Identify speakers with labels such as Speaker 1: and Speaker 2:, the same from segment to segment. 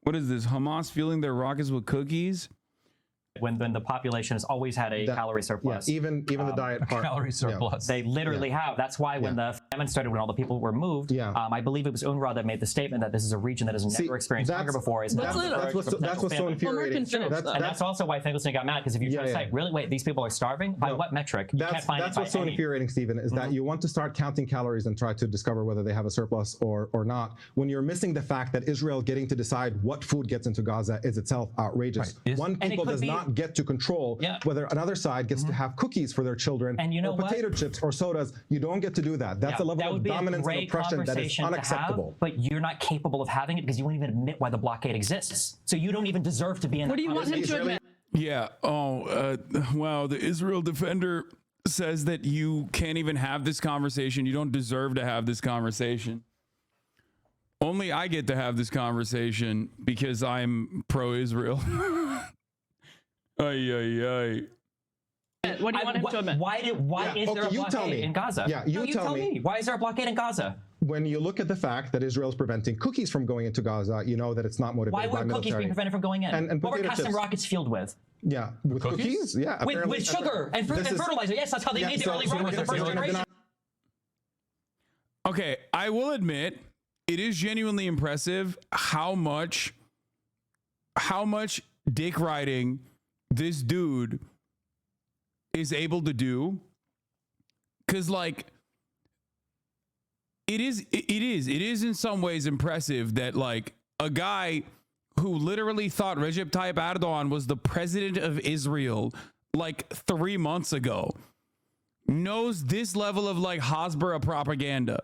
Speaker 1: What is this? Hamas fueling their rockets with cookies?
Speaker 2: When the population has always had a calorie surplus.
Speaker 3: Yeah, even the diet part.
Speaker 4: Calorie surplus.
Speaker 2: They literally have. That's why when the famine started, when all the people were moved, I believe it was UNRWA that made the statement that this is a region that has never experienced hunger before.
Speaker 3: That's what's so infuriating.
Speaker 2: That's also why Finkelstein got mad, because if you try to say, really, wait, these people are starving? By what metric? You can't find
Speaker 3: that's what's so infuriating, Stephen, is that you want to start counting calories and try to discover whether they have a surplus or not, when you're missing the fact that Israel getting to decide what food gets into Gaza is itself outrageous.
Speaker 4: Right.
Speaker 3: One people does not get to control whether another side gets to have cookies for their children,
Speaker 2: and you know
Speaker 3: or potato chips or sodas. You don't get to do that. That's a level of dominance and oppression that is unacceptable.
Speaker 2: But you're not capable of having it because you won't even admit why the blockade exists. So you don't even deserve to be in.
Speaker 5: What do you want him to admit?
Speaker 1: Yeah. Oh, wow. The Israel defender says that you can't even have this conversation. You don't deserve to have this conversation. Only I get to have this conversation because I'm pro-Israel. Ay, ay, ay.
Speaker 5: What do you want him to admit?
Speaker 2: Why is there a blockade in Gaza?
Speaker 3: Yeah, you tell me.
Speaker 2: Why is there a blockade in Gaza?
Speaker 3: When you look at the fact that Israel is preventing cookies from going into Gaza, you know that it's not motivated by military.
Speaker 2: Why were cookies being prevented from going in?
Speaker 3: And
Speaker 2: what were custom rockets fueled with?
Speaker 3: Yeah, with cookies? Yeah.
Speaker 2: With sugar and fertilizer. Yes, that's how they made the early rockets in the first generation.
Speaker 1: Okay, I will admit, it is genuinely impressive how much dick riding this dude is able to do, because like it is in some ways impressive that like a guy who literally thought Recep Tayyip Erdogan was the president of Israel like 3 months ago knows this level of like Hasbara propaganda.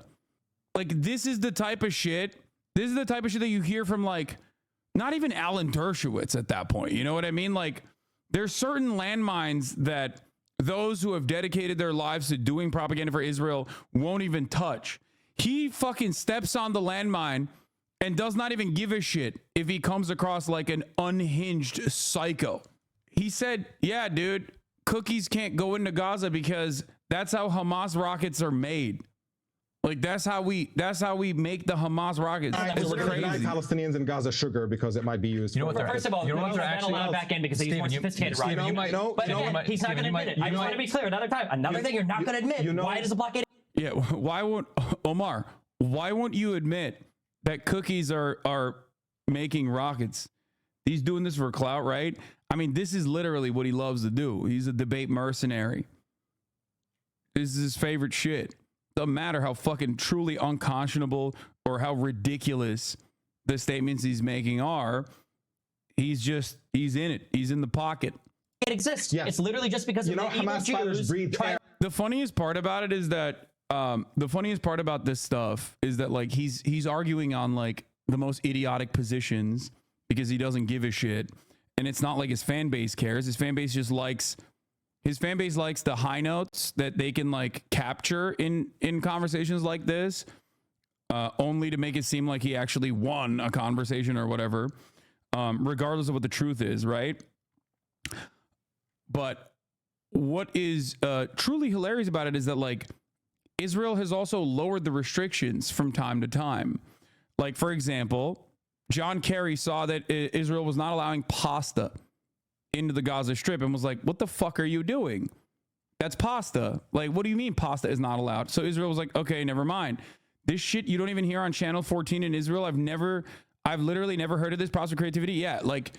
Speaker 1: Like this is the type of shit that you hear from like not even Alan Dershowitz at that point. You know what I mean? Like there's certain landmines that those who have dedicated their lives to doing propaganda for Israel won't even touch. He fucking steps on the landmine and does not even give a shit if he comes across like an unhinged psycho. He said, yeah, dude, cookies can't go into Gaza because that's how Hamas rockets are made. Like that's how we make the Hamas rockets. It's crazy.
Speaker 3: Palestinians in Gaza sugar because it might be used.
Speaker 2: You know what? First of all,
Speaker 4: you know what they're actually
Speaker 2: allowed back in because they use more sophisticated rockets. But again, he's not going to admit it. I just want to be clear another time. Another thing you're not going to admit. Why does the blockade?
Speaker 1: Yeah. Why won't Omar? Why won't you admit that cookies are making rockets? He's doing this for clout, right? I mean, this is literally what he loves to do. He's a debate mercenary. This is his favorite shit. Doesn't matter how fucking truly unconscionable or how ridiculous the statements he's making are. He's in it. He's in the pocket.
Speaker 2: It exists. Yeah. It's literally just because of the
Speaker 3: Hamas fighters breathe air.
Speaker 1: The funniest part about it is that the funniest part about this stuff is that like he's arguing on like the most idiotic positions because he doesn't give a shit, and it's not like his fan base cares. His fan base just likes. His fan base likes the high notes that they can like capture in conversations like this, only to make it seem like he actually won a conversation or whatever, regardless of what the truth is, right? But what is truly hilarious about it is that like Israel has also lowered the restrictions from time to time. Like, for example, John Kerry saw that Israel was not allowing pasta into the Gaza Strip and was like, what the fuck are you doing? That's pasta. Like, what do you mean pasta is not allowed? So Israel was like, okay, never mind. This shit you don't even hear on Channel 14 in Israel. I've literally never heard of this process of creativity. Yeah, like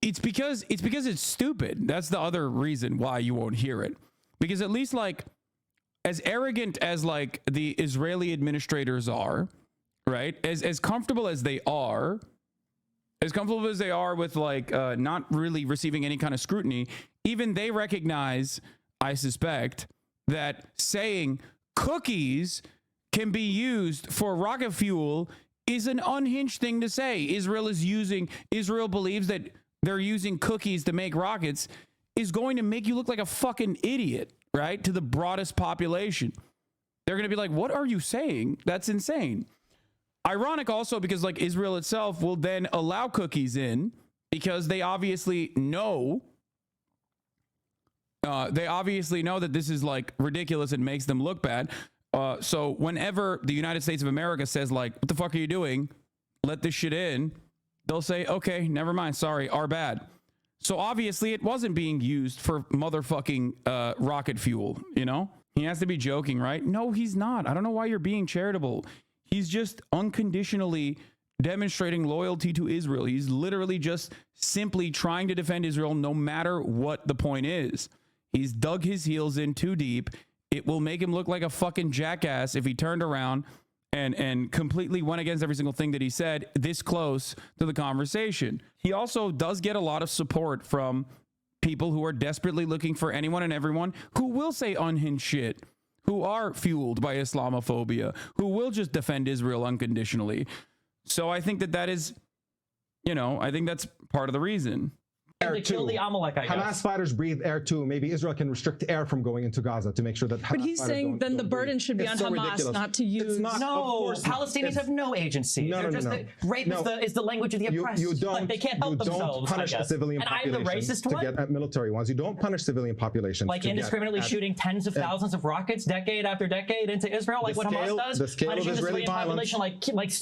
Speaker 1: it's because it's stupid. That's the other reason why you won't hear it. Because at least like as arrogant as like the Israeli administrators are, right? As comfortable as they are, with like not really receiving any kind of scrutiny, even they recognize, I suspect, that saying cookies can be used for rocket fuel is an unhinged thing to say. Israel believes that they're using cookies to make rockets is going to make you look like a fucking idiot, right? To the broadest population. They're going to be like, what are you saying? That's insane. Ironic also because like Israel itself will then allow cookies in because they obviously know that this is like ridiculous and makes them look bad. So whenever the United States of America says like, what the fuck are you doing? Let this shit in. they'll say, okay, never mind, sorry, our bad. So obviously it wasn't being used for motherfucking rocket fuel, you know? He has to be joking, right? No, he's not. I don't know why you're being charitable. He's just unconditionally demonstrating loyalty to Israel. He's literally just simply trying to defend Israel no matter what the point is. He's dug his heels in too deep. It will make him look like a fucking jackass if he turned around and completely went against every single thing that he said this close to the conversation. He also does get a lot of support from people who are desperately looking for anyone and everyone who will say unhinged shit, who are fueled by Islamophobia, who will just defend Israel unconditionally. So I think that is, you know, I think that's part of the reason.
Speaker 2: They kill the Amalek, I guess.
Speaker 3: Hamas fighters breathe air too. Maybe Israel can restrict air from going into Gaza to make sure that Hamas
Speaker 5: But he's saying then the burden should be on Hamas not to use.
Speaker 2: No, Palestinians have no agency. They're just rape is the language of the oppressed.
Speaker 3: You don't,
Speaker 2: they can't help themselves.
Speaker 3: You don't punish a civilian population
Speaker 2: and I'm the racist
Speaker 3: to get at military ones. You don't punish civilian populations.
Speaker 2: Like indiscriminately shooting tens of thousands of rockets decade after decade into Israel, like what Hamas does.
Speaker 3: The scale
Speaker 2: punishing
Speaker 3: of Israeli
Speaker 2: the civilian population,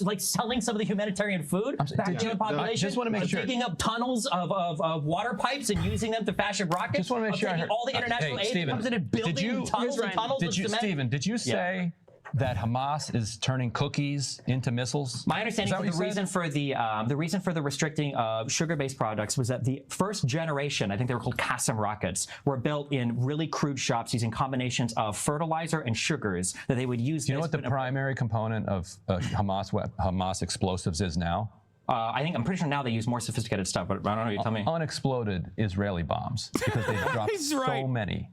Speaker 2: like selling some of the humanitarian food back to the population.
Speaker 4: Just want to make sure.
Speaker 2: Digging up tunnels of water pipes and using them to fashion rockets.
Speaker 4: Just want to make sure I heard.
Speaker 2: All the international aid comes in and building tunnels and tunnels of cement.
Speaker 4: Stephen, did you say that Hamas is turning cookies into missiles?
Speaker 2: My understanding is the reason for the restricting of sugar-based products was that the first generation, I think they were called Qassam rockets, were built in really crude shops using combinations of fertilizer and sugars that they would use.
Speaker 4: Do you know what the primary component of Hamas explosives is now?
Speaker 2: I'm pretty sure now they use more sophisticated stuff, but I don't know. You tell me.
Speaker 4: Unexploded Israeli bombs because they've dropped so many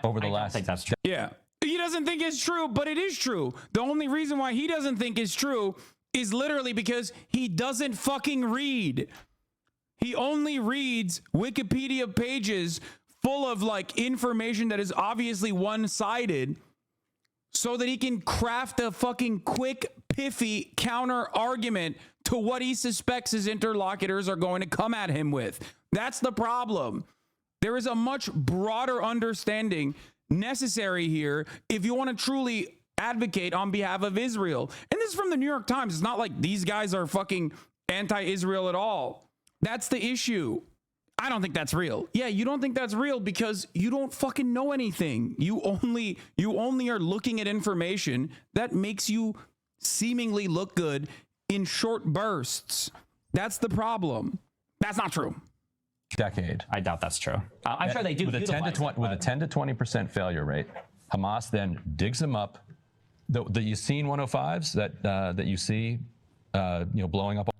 Speaker 4: over the last.
Speaker 2: I think that's true.
Speaker 1: Yeah. He doesn't think it's true, but it is true. The only reason why he doesn't think it's true is literally because he doesn't fucking read. He only reads Wikipedia pages full of like information that is obviously one-sided so that he can craft a fucking quick, piffy counter argument to what he suspects his interlocutors are going to come at him with. That's the problem. There is a much broader understanding necessary here if you want to truly advocate on behalf of Israel. And this is from the New York Times. It's not like these guys are fucking anti-Israel at all. That's the issue. I don't think that's real. Yeah, you don't think that's real because you don't fucking know anything. You only are looking at information that makes you seemingly look good in short bursts. That's the problem. That's not true.
Speaker 4: Decade.
Speaker 2: I doubt that's true. I'm sure they do.
Speaker 4: With a 10 to 20% failure rate, Hamas then digs them up. The Yassine 105s that you see, blowing up.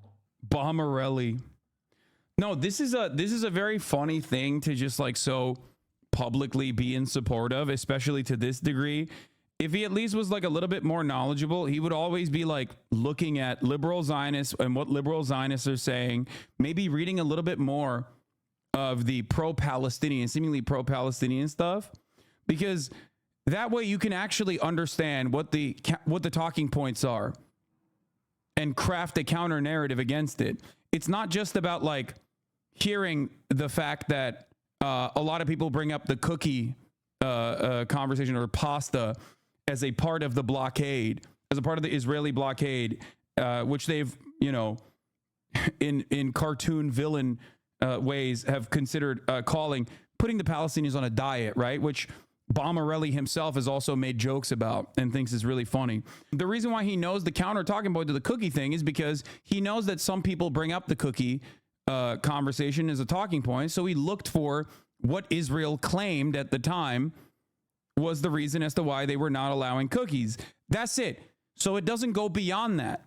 Speaker 1: Bomberelli. No, this is a very funny thing to just like so publicly be in support of, especially to this degree. If he at least was like a little bit more knowledgeable, he would always be like looking at liberal Zionists and what liberal Zionists are saying, maybe reading a little bit more of the seemingly pro-Palestinian stuff, because that way you can actually understand what the talking points are and craft a counter narrative against it. It's not just about like hearing the fact that a lot of people bring up the cookie conversation or pasta as a part of the blockade, as a part of the Israeli blockade, which they've, in cartoon villain ways have considered putting the Palestinians on a diet, right? Which Bomberelli himself has also made jokes about and thinks is really funny. The reason why he knows the counter talking point to the cookie thing is because he knows that some people bring up the cookie conversation as a talking point. So he looked for what Israel claimed at the time was the reason as to why they were not allowing cookies. That's it. So it doesn't go beyond that.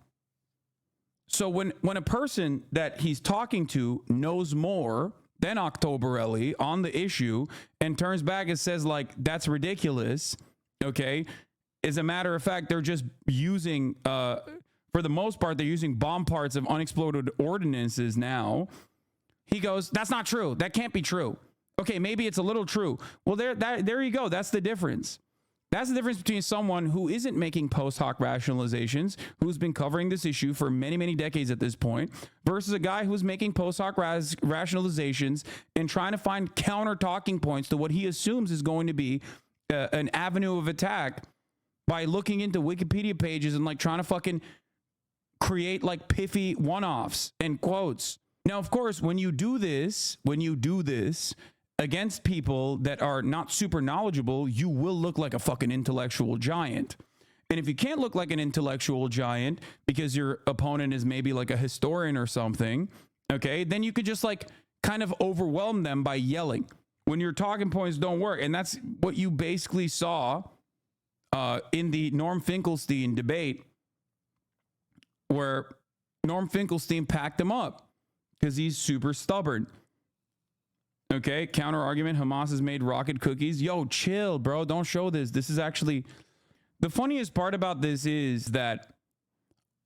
Speaker 1: So when a person that he's talking to knows more than Octoberelli on the issue and turns back and says like, that's ridiculous, okay? As a matter of fact, they're just using, for the most part, they're using bomb parts of unexploded ordinances now. He goes, that's not true. That can't be true. Okay, maybe it's a little true. Well, there you go. That's the difference. That's the difference between someone who isn't making post hoc rationalizations, who's been covering this issue for many, many decades at this point, versus a guy who's making post hoc rationalizations and trying to find counter talking points to what he assumes is going to be an avenue of attack by looking into Wikipedia pages and like trying to fucking create like piffy one-offs and quotes. Now, of course, when you do this against people that are not super knowledgeable, you will look like a fucking intellectual giant. And if you can't look like an intellectual giant because your opponent is maybe like a historian or something, okay, then you could just like kind of overwhelm them by yelling when your talking points don't work. And that's what you basically saw in the Norm Finkelstein debate, where Norm Finkelstein packed him up because he's super stubborn. Okay, counter argument, Hamas has made rocket cookies. Yo, chill, bro. Don't show this. This is actually... The funniest part about this is that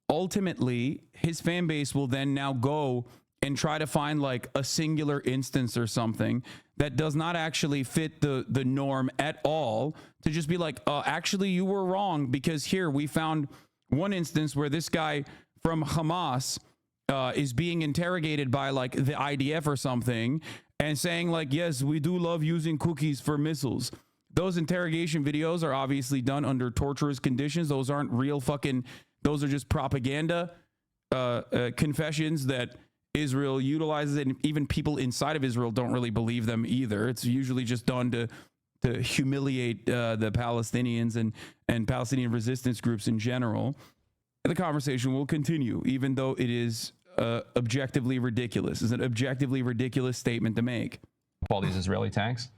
Speaker 1: ultimately his fan base will then now go and try to find like a singular instance or something that does not actually fit the norm at all, to just be like, actually you were wrong, because here we found one instance where this guy from Hamas is being interrogated by like the IDF or something and saying like, yes, we do love using cookies for missiles. Those interrogation videos are obviously done under torturous conditions. Those aren't real fucking, those are just propaganda confessions that Israel utilizes, and even people inside of Israel don't really believe them either. It's usually just done to humiliate the Palestinians and Palestinian resistance groups in general. The conversation will continue, even though it is objectively ridiculous. It's an objectively ridiculous statement to make.
Speaker 4: All these Israeli tanks?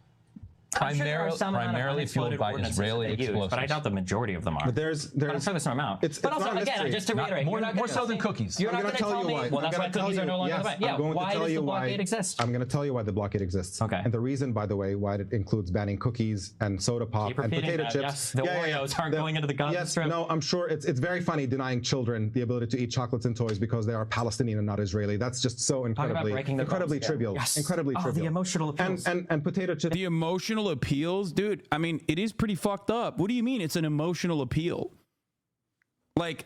Speaker 4: Primarily fueled by Israeli explosives.
Speaker 2: But I doubt the majority of them are.
Speaker 3: But there's
Speaker 2: I'm sure there's some amount.
Speaker 3: But
Speaker 2: also, again, just to reiterate,
Speaker 4: more so than cookies.
Speaker 2: You're not going to tell me. Well, that's why cookies are no longer the best. Yeah, why does the blockade exist?
Speaker 3: I'm going to tell you why the blockade exists.
Speaker 2: Okay.
Speaker 3: And the reason, by the way, why it includes banning cookies and soda pop and potato chips.
Speaker 2: Yes, the Oreos aren't going into the Gaza Strip.
Speaker 3: No, I'm sure it's very funny denying children the ability to eat chocolates and toys because they are Palestinian and not Israeli. That's just so incredibly trivial.
Speaker 2: Yes.
Speaker 3: Incredibly trivial.
Speaker 2: The emotional appeals.
Speaker 3: And potato chips.
Speaker 1: The emotional appeals, dude. I mean, it is pretty fucked up. What do you mean it's an emotional appeal? Like,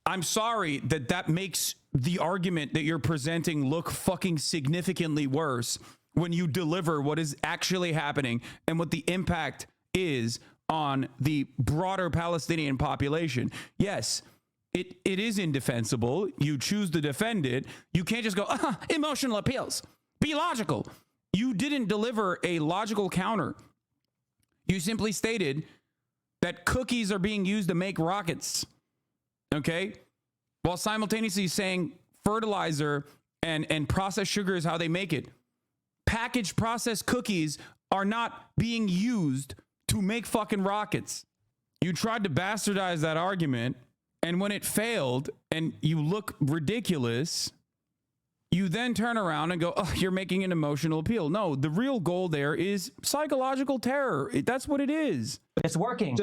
Speaker 1: I'm sorry that makes the argument that you're presenting look fucking significantly worse when you deliver what is actually happening and what the impact is on the broader Palestinian population. Yes, it is indefensible. You choose to defend it. You can't just go, emotional appeals. Be logical. You didn't deliver a logical counter. You simply stated that cookies are being used to make rockets, okay? While simultaneously saying fertilizer and processed sugar is how they make it. Packaged processed cookies are not being used to make fucking rockets. You tried to bastardize that argument, and when it failed and you look ridiculous, you then turn around and go, oh, you're making an emotional appeal. No, the real goal there is psychological terror. That's what it is.
Speaker 2: It's working.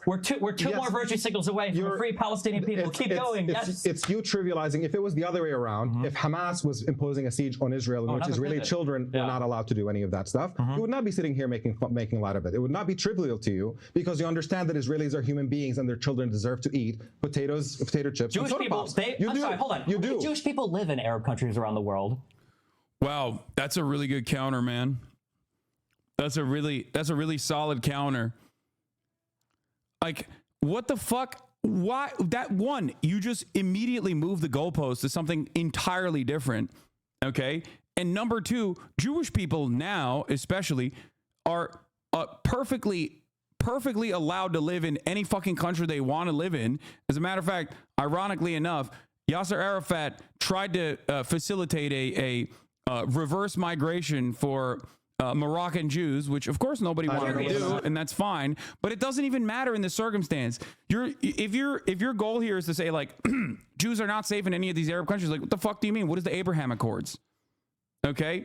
Speaker 2: We're two more virtue signals away from free Palestinian people. Keep going.
Speaker 3: It's you trivializing. If it was the other way around, if Hamas was imposing a siege on Israel in which Israeli children were not allowed to do any of that stuff, you would not be sitting here making light of it. It would not be trivial to you because you understand that Israelis are human beings and their children deserve to eat potato chips.
Speaker 2: Jewish people. Sorry, hold on. Jewish people live in Arab countries around the world.
Speaker 1: Wow, that's a really good counter, man. That's a really solid counter. Like, what the fuck? Why that one? You just immediately move the goalpost to something entirely different. Okay. And number two, Jewish people now, especially, are perfectly allowed to live in any fucking country they want to live in. As a matter of fact, ironically enough, Yasser Arafat tried to facilitate a reverse migration for Moroccan Jews, which of course nobody wanted to do, and that's fine. But it doesn't even matter in this circumstance. If your goal here is to say like Jews are not safe in any of these Arab countries, like what the fuck do you mean? What is the Abraham Accords? Okay.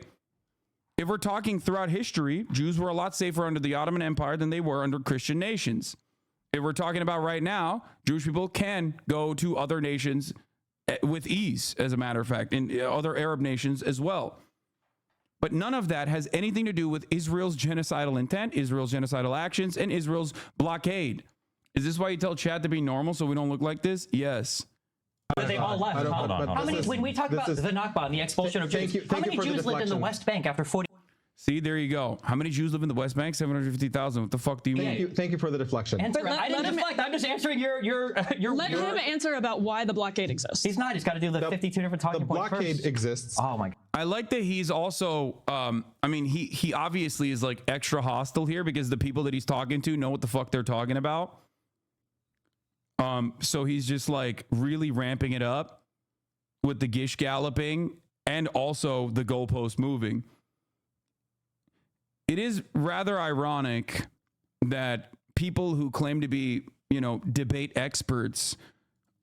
Speaker 1: If we're talking throughout history, Jews were a lot safer under the Ottoman Empire than they were under Christian nations. If we're talking about right now, Jewish people can go to other nations with ease, as a matter of fact, in other Arab nations as well. But none of that has anything to do with Israel's genocidal intent, Israel's genocidal actions, and Israel's blockade. Is this why you tell Chad to be normal so we don't look like this? Yes.
Speaker 2: But they all left.
Speaker 3: Hold on.
Speaker 2: When we talk about the Nakba and the expulsion of Jews, how many Jews lived in the West Bank after 40?
Speaker 1: See, there you go. How many Jews live in the West Bank? 750,000. What the fuck do you mean?
Speaker 3: Thank you for the deflection.
Speaker 2: I didn't deflect. I'm just answering your.
Speaker 5: Let him answer about why the blockade exists.
Speaker 2: He's not. He's got to do the 52 different talking points first.
Speaker 3: The blockade exists.
Speaker 2: Oh my God.
Speaker 1: I like that he's also, I mean, he obviously is like extra hostile here because the people that he's talking to know what the fuck they're talking about. So he's just like really ramping it up with the gish galloping and also the goalpost moving. It is rather ironic that people who claim to be, you know, debate experts,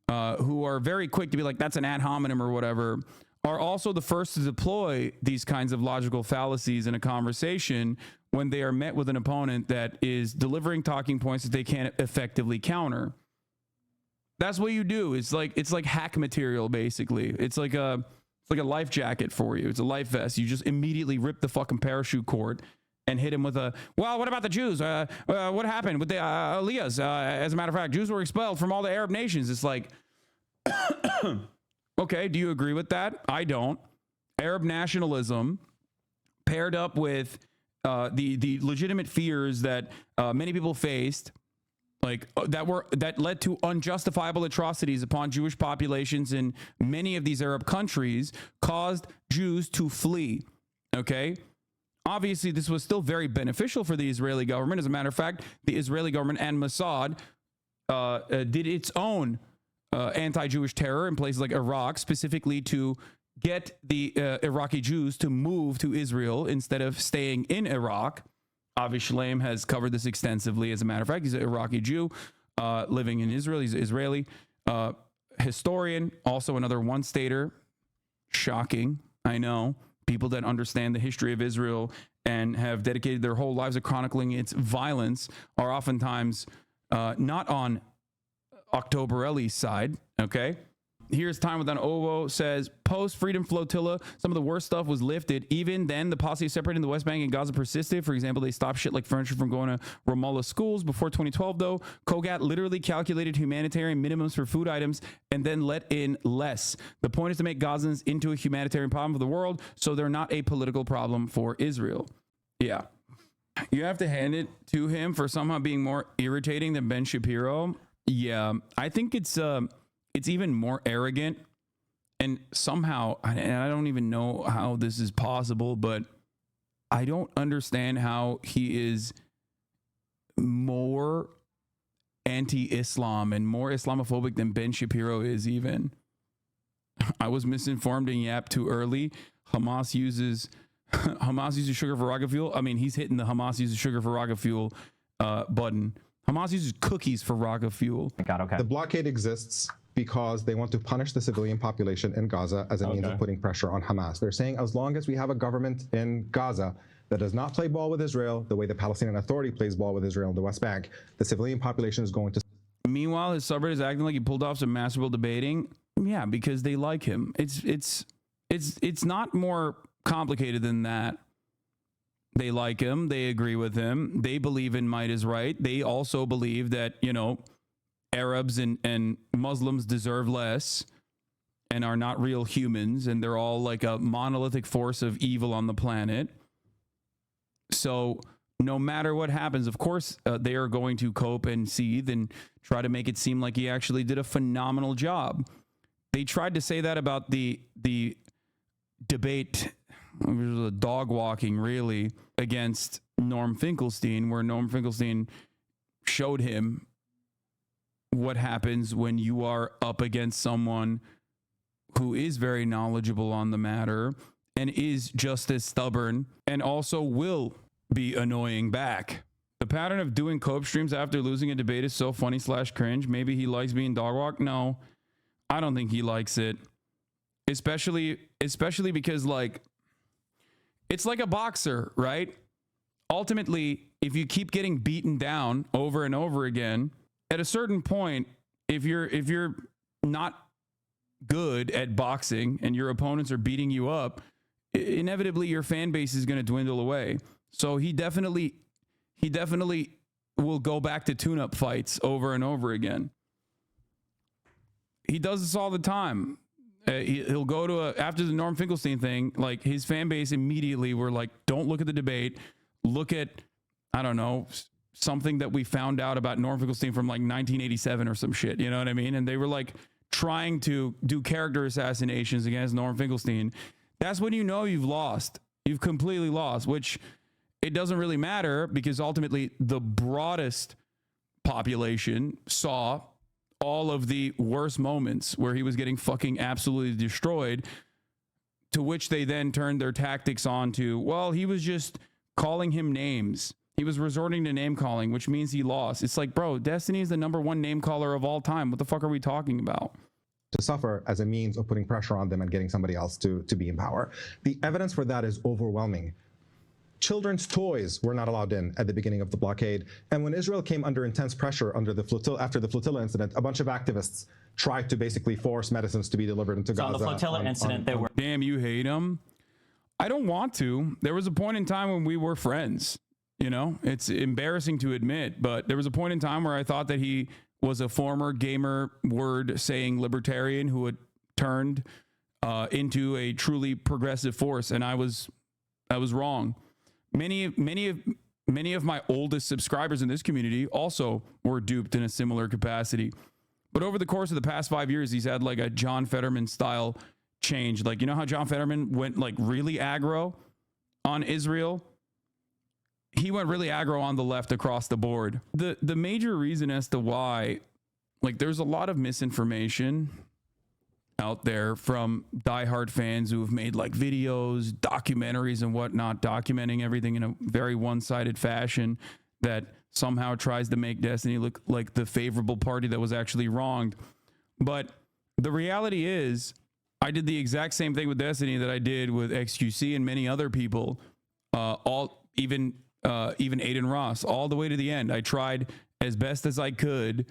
Speaker 1: who are very quick to be like, that's an ad hominem or whatever, are also the first to deploy these kinds of logical fallacies in a conversation when they are met with an opponent that is delivering talking points that they can't effectively counter. That's what you do. It's like hack material, basically. It's like a life jacket for you. It's a life vest. You just immediately rip the fucking parachute cord and hit him with a, well, what about the Jews? What happened with the Aliyahs? As a matter of fact, Jews were expelled from all the Arab nations. It's like, okay, do you agree with that? I don't. Arab nationalism paired up with the legitimate fears that many people faced, like that led to unjustifiable atrocities upon Jewish populations in many of these Arab countries, caused Jews to flee. Okay. Obviously, this was still very beneficial for the Israeli government. As a matter of fact, the Israeli government and Mossad did its own anti-Jewish terror in places like Iraq, specifically to get the Iraqi Jews to move to Israel instead of staying in Iraq. Avi Shlaim has covered this extensively. As a matter of fact, he's an Iraqi Jew living in Israel. He's an Israeli historian, also another one-stater. Shocking, I know. People that understand the history of Israel and have dedicated their whole lives to chronicling its violence are oftentimes not on Octoberelli's side, okay? Here's Time Without Ovo says, post-Freedom Flotilla, some of the worst stuff was lifted. Even then, the policy separating the West Bank and Gaza persisted. For example, they stopped shit like furniture from going to Ramallah schools. Before 2012, though, Kogat literally calculated humanitarian minimums for food items and then let in less. The point is to make Gazans into a humanitarian problem for the world, so they're not a political problem for Israel. Yeah. You have to hand it to him for somehow being more irritating than Ben Shapiro. Yeah, I think it's even more arrogant, and somehow, and I don't even know how this is possible, but I don't understand how he is more anti-Islam and more Islamophobic than Ben Shapiro is even. I was misinformed and yapped too early. Hamas uses sugar for rocket fuel. I mean, he's hitting the Hamas uses sugar for rocket fuel button. Hamas uses cookies for rocket fuel.
Speaker 2: God, okay.
Speaker 3: The blockade exists because they want to punish the civilian population in Gaza as a means of putting pressure on Hamas. They're saying as long as we have a government in Gaza that does not play ball with Israel the way the Palestinian Authority plays ball with Israel in the West Bank, the civilian population is going to...
Speaker 1: Meanwhile, his subreddit is acting like he pulled off some masterful debating. Yeah, because they like him. It's not more complicated than that. They like him. They agree with him. They believe in might is right. They also believe that, you know, Arabs and Muslims deserve less and are not real humans, and they're all like a monolithic force of evil on the planet. So no matter what happens, of course, they are going to cope and seethe and try to make it seem like he actually did a phenomenal job. They tried to say that about the debate, it was a dog walking really, against Norm Finkelstein, where Norm Finkelstein showed him what happens when you are up against someone who is very knowledgeable on the matter and is just as stubborn and also will be annoying back. The pattern of doing cope streams after losing a debate is so funny / cringe. Maybe he likes being dog walked. No, I don't think he likes it. Especially because, like, it's like a boxer, right? Ultimately, if you keep getting beaten down over and over again, at a certain point, if you're not good at boxing and your opponents are beating you up, inevitably your fan base is going to dwindle away. So he definitely will go back to tune-up fights over and over again. He does this all the time. He'll go to after the Norm Finkelstein thing, like his fan base immediately were like, don't look at the debate. Look at, I don't know, something that we found out about Norm Finkelstein from like 1987 or some shit. You know what I mean? And they were like trying to do character assassinations against Norm Finkelstein. That's when you know you've lost. You've completely lost, which it doesn't really matter because ultimately the broadest population saw all of the worst moments where he was getting fucking absolutely destroyed, to which they then turned their tactics on to, well, he was just calling him names. He was resorting to name calling, which means he lost. It's like, bro, Destiny is the #1 name caller of all time. What the fuck are we talking about?
Speaker 3: To suffer as a means of putting pressure on them and getting somebody else to be in power. The evidence for that is overwhelming. Children's toys were not allowed in at the beginning of the blockade. And when Israel came under intense pressure after the flotilla incident, a bunch of activists tried to basically force medicines to be delivered into Gaza.
Speaker 2: On the flotilla incident, they were...
Speaker 1: Damn, you hate him? I don't want to. There was a point in time when we were friends. You know, it's embarrassing to admit, but there was a point in time where I thought that he was a former gamer word-saying libertarian who had turned into a truly progressive force, and I was wrong. Many of my oldest subscribers in this community also were duped in a similar capacity. But over the course of the past 5 years, he's had like a John Fetterman style change. Like, you know how John Fetterman went like really aggro on Israel? He went really aggro on the left across the board. The major reason as to why, like, there's a lot of misinformation out there from diehard fans who have made like videos, documentaries and whatnot, documenting everything in a very one-sided fashion that somehow tries to make Destiny look like the favorable party that was actually wronged. But the reality is, I did the exact same thing with Destiny that I did with XQC and many other people, even Aiden Ross, all the way to the end. I tried as best as I could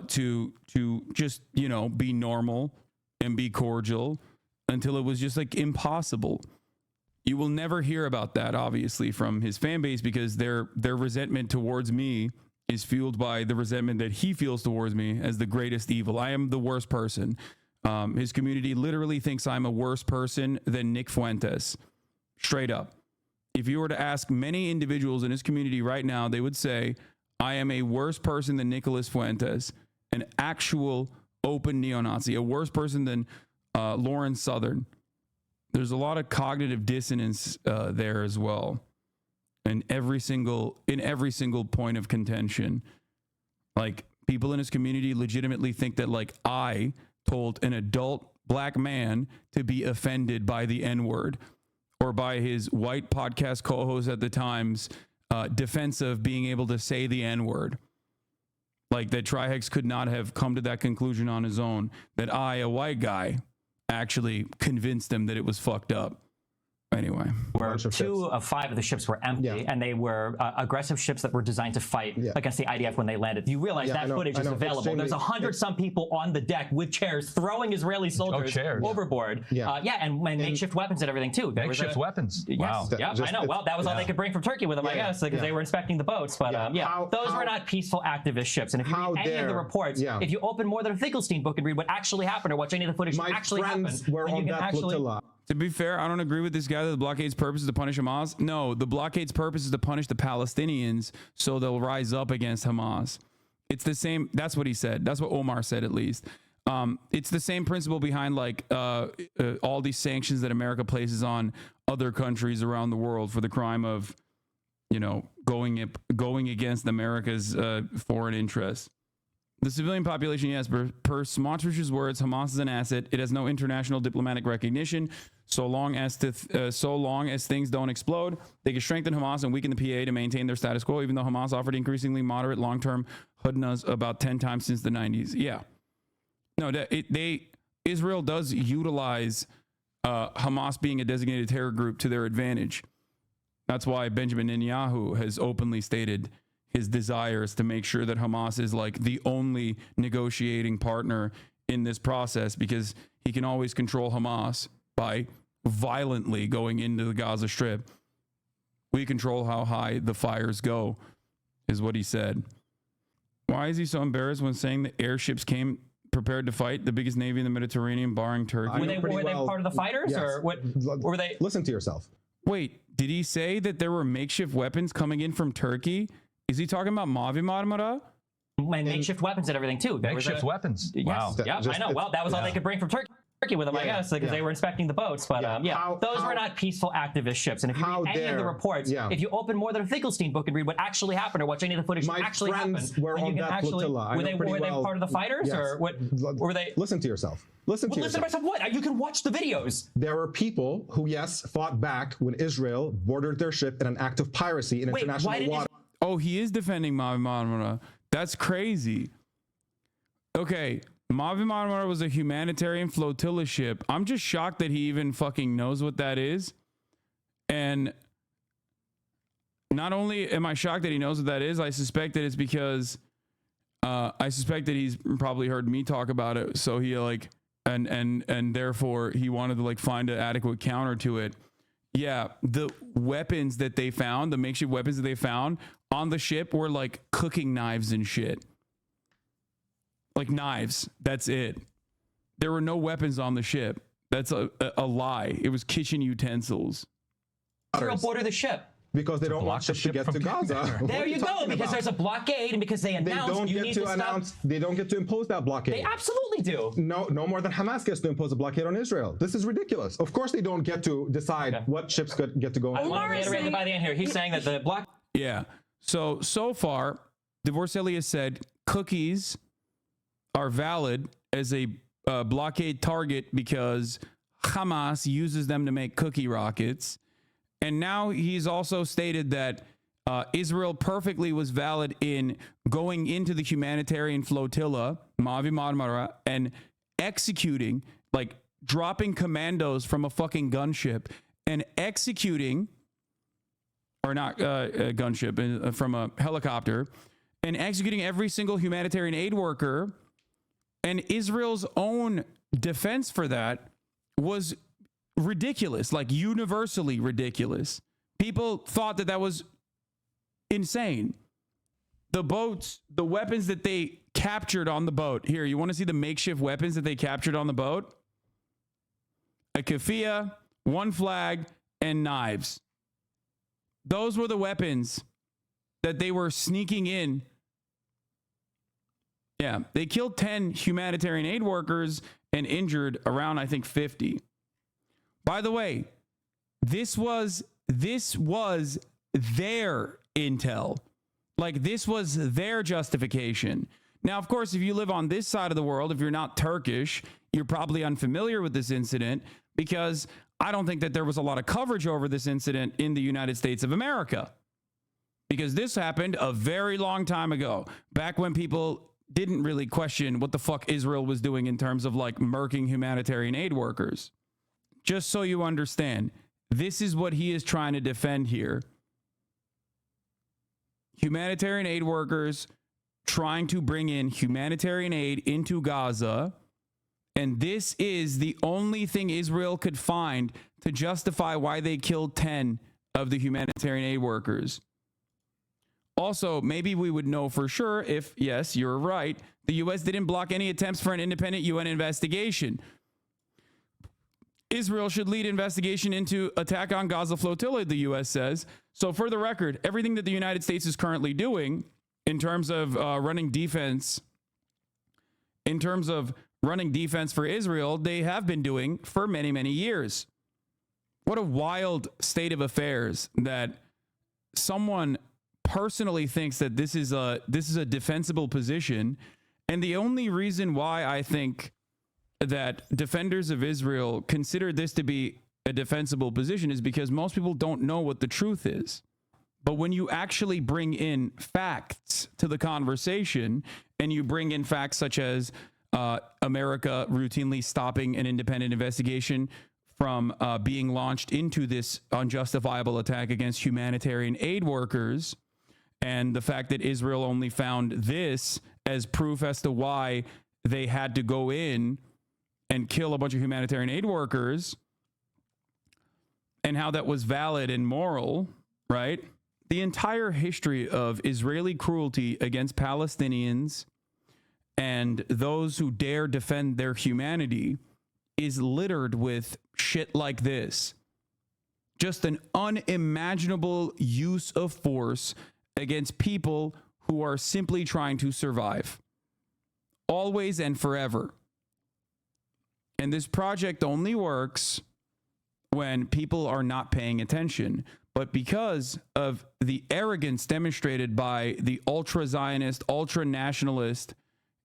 Speaker 1: to just, you know, be normal and be cordial until it was just like impossible. You will never hear about that, obviously, from his fan base because their resentment towards me is fueled by the resentment that he feels towards me as the greatest evil. I am the worst person. His community literally thinks I'm a worse person than Nick Fuentes. Straight up. If you were to ask many individuals in his community right now, they would say, I am a worse person than Nicholas Fuentes, an actual open neo-Nazi, a worse person than Lauren Southern. There's a lot of cognitive dissonance there as well. In every single point of contention. Like, people in his community legitimately think that, like, I told an adult black man to be offended by the N-word, or by his white podcast co-host at the time's defense of being able to say the N-word. Like, that Trihex could not have come to that conclusion on his own, that I, a white guy, actually convinced him that it was fucked up. Anyway,
Speaker 2: where 2 of 5 of the ships were empty, and they were aggressive ships that were designed to fight against the IDF when they landed. You realize that footage is available. There's 100-some people on the deck with chairs throwing Israeli soldiers overboard. And makeshift weapons and everything too.
Speaker 4: Makeshift weapons. Wow.
Speaker 2: Yeah, I know. Well, that was all they could bring from Turkey with them, I guess, because they were inspecting the boats. But those were not peaceful activist ships. And if you read any of the reports, if you open more than a Finkelstein book and read what actually happened or watch any of the footage that actually happened,
Speaker 3: were on that flotilla.
Speaker 1: To be fair, I don't agree with this guy that the blockade's purpose is to punish Hamas. No, the blockade's purpose is to punish the Palestinians so they'll rise up against Hamas. It's the same. That's what he said. That's what Omar said, at least. It's the same principle behind like all these sanctions that America places on other countries around the world for the crime of, you know, going against America's foreign interests. The civilian population, yes, per Smotrich's words, Hamas is an asset. It has no international diplomatic recognition. So long as things don't explode, they can strengthen Hamas and weaken the PA to maintain their status quo, even though Hamas offered increasingly moderate long-term hudnas about 10 times since the 90s. Yeah. No, Israel does utilize Hamas being a designated terror group to their advantage. That's why Benjamin Netanyahu has openly stated his desires to make sure that Hamas is like the only negotiating partner in this process, because he can always control Hamas by violently going into the Gaza Strip. We control how high the fires go, is what he said. Why is he so embarrassed when saying the airships came prepared to fight, the biggest navy in the Mediterranean, barring Turkey.
Speaker 2: Were they part of the fighters,
Speaker 3: Yes.
Speaker 2: or what? Were they?
Speaker 3: Listen to yourself.
Speaker 1: Wait, did he say that there were makeshift weapons coming in from Turkey? Is he talking about Mavi Marmara?
Speaker 2: And makeshift weapons and everything too.
Speaker 4: Makeshift weapons. Wow.
Speaker 2: Yes, yeah, I know. Well, that was all they could bring from Turkey with them, I guess, because they were inspecting the boats. But those were not peaceful activist ships. And if you read any of the reports, if you open more than a Finkelstein book and read what actually happened or watch any of the footage that actually happened,
Speaker 3: were on that flotilla.
Speaker 2: Were they part of the fighters, or what? Were they?
Speaker 3: Listen to yourself. Listen to
Speaker 2: myself. What? You can watch the videos.
Speaker 3: There were people who, yes, fought back when Israel boarded their ship in an act of piracy in international water.
Speaker 1: Oh, he is defending Mavi Marmara. That's crazy. Okay, Mavi Marmara was a humanitarian flotilla ship. I'm just shocked that he even fucking knows what that is. And not only am I shocked that he knows what that is, I suspect that it's because I suspect that he's probably heard me talk about it. So he like, and therefore he wanted to like find an adequate counter to it. Yeah, the weapons that they found, the makeshift weapons that they found on the ship were like cooking knives and shit. Like knives. That's it. There were no weapons on the ship. That's a lie. It was kitchen utensils.
Speaker 2: Israel boarded the ship.
Speaker 3: Because they don't want ships to get to Gaza.
Speaker 2: There you go. Because there's a blockade, and because they announced you need to stop.
Speaker 3: They don't get to impose that blockade.
Speaker 2: They absolutely do.
Speaker 3: No more than Hamas gets to impose a blockade on Israel. This is ridiculous. Of course, they don't get to decide what ships get to go.
Speaker 2: I want to reiterate it by the end here. He's saying that the block.
Speaker 1: Yeah. So far, Dvorcelli has said cookies are valid as a blockade target because Hamas uses them to make cookie rockets. And now he's also stated that Israel perfectly was valid in going into the humanitarian flotilla, Mavi Marmara, and executing, like dropping commandos from a fucking gunship and executing, or not a gunship, from a helicopter, and executing every single humanitarian aid worker. And Israel's own defense for that was ridiculous, like universally ridiculous. People thought that that was insane. The boats, the weapons that they captured on the boat. Here, you want to see the makeshift weapons that they captured on the boat? A keffiyeh, one flag, and knives. Those were the weapons that they were sneaking in. Yeah, they killed 10 humanitarian aid workers and injured around, I think, 50. By the way, this was their intel. Like, this was their justification. Now, of course, if you live on this side of the world, if you're not Turkish, you're probably unfamiliar with this incident because I don't think that there was a lot of coverage over this incident in the United States of America. Because this happened a very long time ago, back when people didn't really question what the fuck Israel was doing in terms of like murking humanitarian aid workers. Just so you understand, this is what he is trying to defend here. Humanitarian aid workers trying to bring in humanitarian aid into Gaza. And this is the only thing Israel could find to justify why they killed 10 of the humanitarian aid workers. Also, maybe we would know for sure if, yes, you're right, the U.S. didn't block any attempts for an independent UN investigation. Israel should lead investigation into attack on Gaza flotilla, the U.S. says. So for the record, everything that the United States is currently doing in terms of running defense for Israel, they have been doing for many, many years. What a wild state of affairs that someone personally thinks that this is a defensible position. And the only reason why I think that defenders of Israel consider this to be a defensible position is because most people don't know what the truth is. But when you actually bring in facts to the conversation, and you bring in facts such as America routinely stopping an independent investigation from being launched into this unjustifiable attack against humanitarian aid workers, and the fact that Israel only found this as proof as to why they had to go in and kill a bunch of humanitarian aid workers, and how that was valid and moral, right? The entire history of Israeli cruelty against Palestinians and those who dare defend their humanity is littered with shit like this. Just an unimaginable use of force against people who are simply trying to survive. Always and forever. And this project only works when people are not paying attention. But because of the arrogance demonstrated by the ultra-Zionist, ultra-nationalist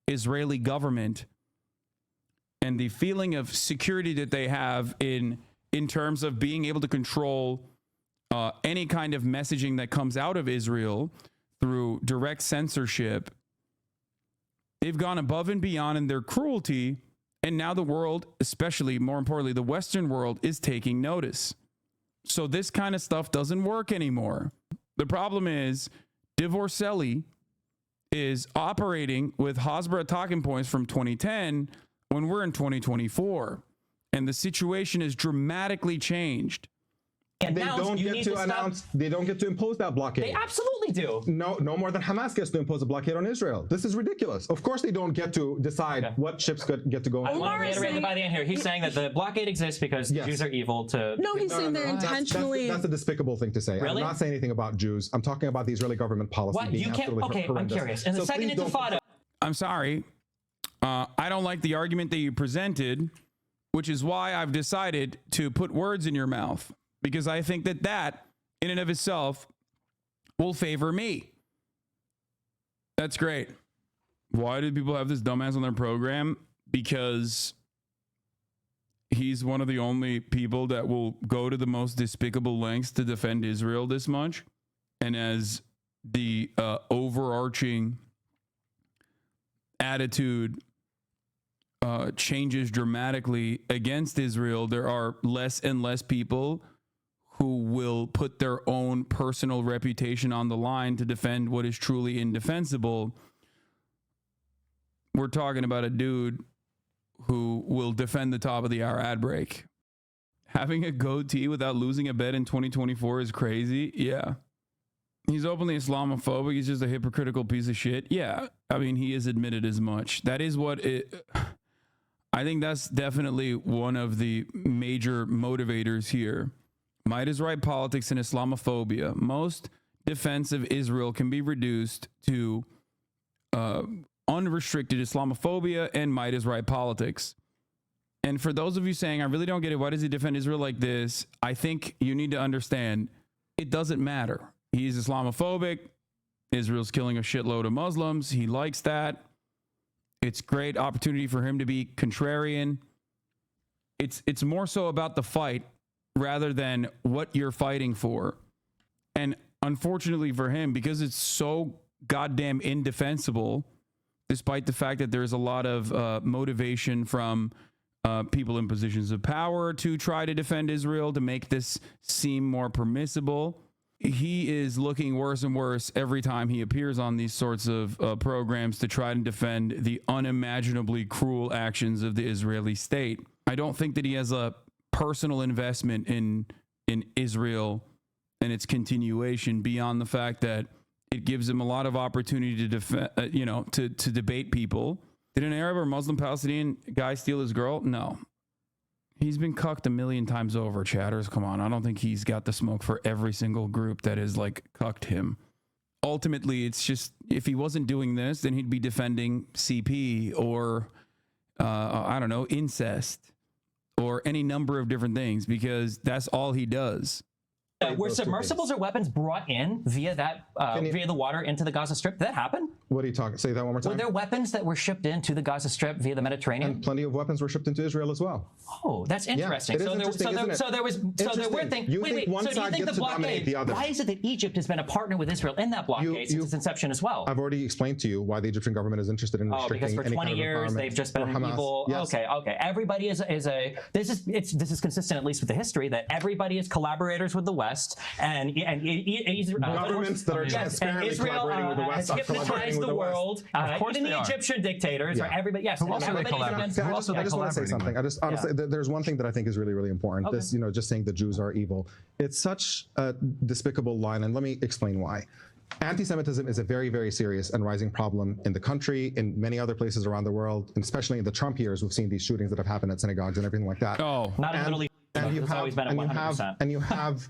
Speaker 1: Israeli government and the feeling of security that they have in terms of being able to control any kind of messaging that comes out of Israel through direct censorship, they've gone above and beyond in their cruelty. And now the world, especially more importantly, the Western world, is taking notice. So this kind of stuff doesn't work anymore. The problem is Divorcelli is operating with Hasbara talking points from 2010 when we're in 2024. And the situation is dramatically changed.
Speaker 2: And
Speaker 3: They don't get to announce. They don't get to impose that blockade.
Speaker 2: They absolutely do.
Speaker 3: No more than Hamas gets to impose a blockade on Israel. This is ridiculous. Of course, they don't get to decide what ships get to go.
Speaker 2: I want to
Speaker 5: Omar is
Speaker 2: reiterate
Speaker 5: saying-
Speaker 2: by the end here. He's saying that the blockade exists because
Speaker 3: Yes.
Speaker 2: Jews are evil to...
Speaker 5: No, he's saying they're intentionally.
Speaker 3: That's a despicable thing to say.
Speaker 2: Really?
Speaker 3: I'm not saying anything about Jews. I'm talking about the Israeli government policy
Speaker 2: What?
Speaker 3: being
Speaker 2: You can't...
Speaker 3: absolutely
Speaker 2: Okay, I'm
Speaker 3: horrendous.
Speaker 2: curious. In the
Speaker 3: So
Speaker 2: second
Speaker 3: please don't-
Speaker 2: intifada...
Speaker 1: I'm sorry. I don't like the argument that you presented, which is why I've decided to put words in your mouth, because I think that in and of itself will favor me. That's great. Why do people have this dumbass on their program? Because he's one of the only people that will go to the most despicable lengths to defend Israel this much. And as the overarching attitude changes dramatically against Israel, there are less and less people who will put their own personal reputation on the line to defend what is truly indefensible. We're talking about a dude who will defend the top of the hour ad break. Having a goatee without losing a bet in 2024 is crazy. Yeah. He's openly Islamophobic. He's just a hypocritical piece of shit. Yeah. I mean, he has admitted as much. That is what it... I think that's definitely one of the major motivators here. Might is right politics and Islamophobia. Most defense of Israel can be reduced to unrestricted Islamophobia and might is right politics. And for those of you saying, I really don't get it, why does he defend Israel like this? I think you need to understand it doesn't matter. He's Islamophobic. Israel's killing a shitload of Muslims. He likes that. It's great opportunity for him to be contrarian. It's more so about the fight rather than what you're fighting for. And unfortunately for him, because it's so goddamn indefensible, despite the fact that there's a lot of motivation from people in positions of power to try to defend Israel to make this seem more permissible, he is looking worse and worse every time he appears on these sorts of programs to try to defend the unimaginably cruel actions of the Israeli state. I don't think that he has a personal investment in Israel and its continuation beyond the fact that it gives him a lot of opportunity to defend, to debate people. Did an Arab or Muslim Palestinian guy steal his girl? No. He's been cucked a million times over, chatters. Come on. I don't think he's got the smoke for every single group that has like cucked him. Ultimately, it's just, if he wasn't doing this, then he'd be defending CP or, I don't know, incest or any number of different things, because that's all he does.
Speaker 2: Were submersibles or weapons brought in via that via the water into the Gaza Strip? Did that happen?
Speaker 3: What are you talking? Say that one more time.
Speaker 2: Were there weapons that were shipped into the Gaza Strip via the Mediterranean?
Speaker 3: And plenty of weapons were shipped into Israel as well.
Speaker 2: Oh, that's interesting.
Speaker 3: it is interesting, isn't it?
Speaker 2: So there were things.
Speaker 3: You think one
Speaker 2: so do you
Speaker 3: side
Speaker 2: think
Speaker 3: gets
Speaker 2: the
Speaker 3: to dominate
Speaker 2: blockade?
Speaker 3: the other.
Speaker 2: Why is it that Egypt has been a partner with Israel in that blockade since its inception as well?
Speaker 3: I've already explained to you why the Egyptian government is interested in restricting
Speaker 2: because for
Speaker 3: any
Speaker 2: 20
Speaker 3: kind of
Speaker 2: years
Speaker 3: empowerment
Speaker 2: they've just been
Speaker 3: for Hamas.
Speaker 2: evil.
Speaker 3: Yes.
Speaker 2: Okay. Everybody is a. This is consistent at least with the history that everybody is collaborators with the West and
Speaker 3: governments that are transparently collaborating with the West are collaborating with the West.
Speaker 2: world.
Speaker 4: Of course
Speaker 2: even
Speaker 4: they
Speaker 2: the
Speaker 4: are.
Speaker 2: Egyptian dictators or everybody. Yes,
Speaker 4: Who else are they collaborating?
Speaker 3: I just want to say
Speaker 4: collaborating
Speaker 3: something.
Speaker 4: with?
Speaker 3: Honestly, there's one thing that I think is really, really important. This, just saying the Jews are evil. It's such a despicable line, and let me explain why. Anti-Semitism is a very, very serious and rising problem in the country, in many other places around the world, and especially in the Trump years. We've seen these shootings that have happened at synagogues and everything like that.
Speaker 1: Oh,
Speaker 2: Not in the Middle East. It's always been at 100%.
Speaker 3: And you have